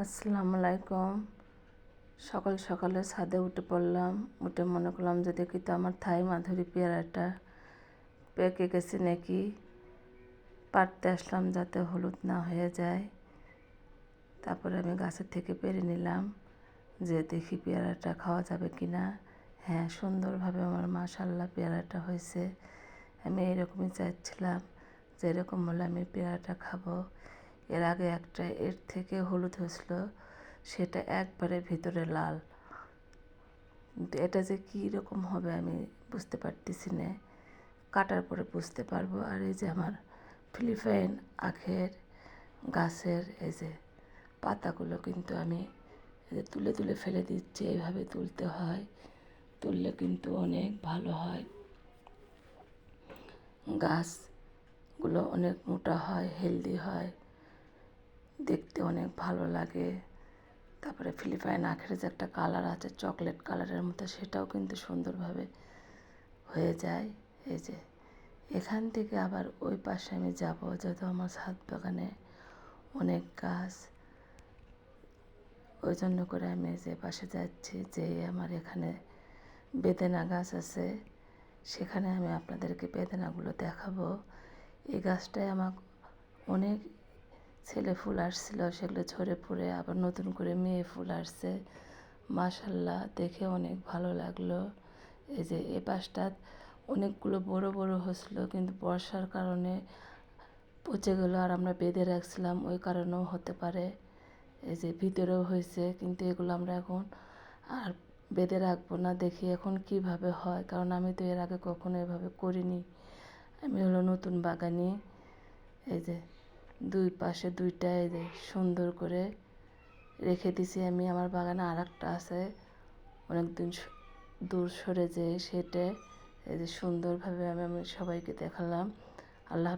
আসসালামু আলাইকুম। সকাল সকালে ছাদে উঠে পড়লাম। উঠে মনে করলাম যে দেখি তো আমার থাই মাধুরী পেয়ারাটা পেকে গেছে নাকি। পাড়তে আসলাম যাতে হলুদ না হয়ে যায়। তারপরে আমি গাছের থেকে পেরে নিলাম যে দেখি পেয়ারাটা খাওয়া যাবে কি না। হ্যাঁ, সুন্দরভাবে আমার মাশাআল্লাহ পেয়ারাটা হয়েছে। আমি এরকমই চাইছিলাম যে এরকম হলে আমি পেয়ারাটা খাবো। এর আগে একটা এর থেকে হলুদ হয়েছিল, সেটা একবারে ভিতরে লাল। কিন্তু এটা যে কী রকম হবে আমি বুঝতে পারতেছি না। কাটার পরে বুঝতে পারবো। আর এই যে আমার ফিলিপাইন আখের গাছের এই যে পাতাগুলো কিন্তু আমি তুলে তুলে ফেলে দিচ্ছি। এইভাবে তুলতে হয়, তুললে কিন্তু অনেক ভালো হয়। গাছগুলো অনেক মোটা হয়, হেলদি হয়, দেখতে অনেক ভালো লাগে। তারপরে ফিলিপাইন আখের যে একটা কালার আছে চকলেট কালারের মতো, সেটাও কিন্তু সুন্দরভাবে হয়ে যায়। এই যে এখান থেকে আবার ওই পাশে আমি যাব, যেহেতু আমার ছাদ বাগানে অনেক গাছ, ওই জন্য করে আমি যে পাশে যাচ্ছি। যে আমার এখানে বেদেনা গাছ আছে, সেখানে আমি আপনাদেরকে বেদেনাগুলো দেখাবো। এই গাছটায় আমার অনেক ছেলে ফুল আসছিল, সেগুলো ঝরে পড়ে আবার নতুন করে মেয়ে ফুল আসছে। মাশাআল্লাহ, দেখে অনেক ভালো লাগলো। এই যে এ পাশটা অনেকগুলো বড় বড় হয়েছিল, কিন্তু বর্ষার কারণে পচে গেলো, আর আমরা বেঁধে রাখছিলাম, ওই কারণেও হতে পারে। এই যে ভিতরেও হয়েছে, কিন্তু এগুলো আমরা এখন আর বেঁধে রাখবো না। দেখি এখন কিভাবে হয়, কারণ আমি তো এর আগে কখনো এভাবে করিনি। আমি হলো নতুন বাগানি। এই যে দুই পাশে দুইটা এই যে সুন্দর করে রেখে দিছি আমি। আমার বাগানে আর একটা আছে অনেক দিন দূর সরে যেয়ে, সেটা এই যে সুন্দরভাবে আমি সবাইকে দেখালাম। আল্লাহ।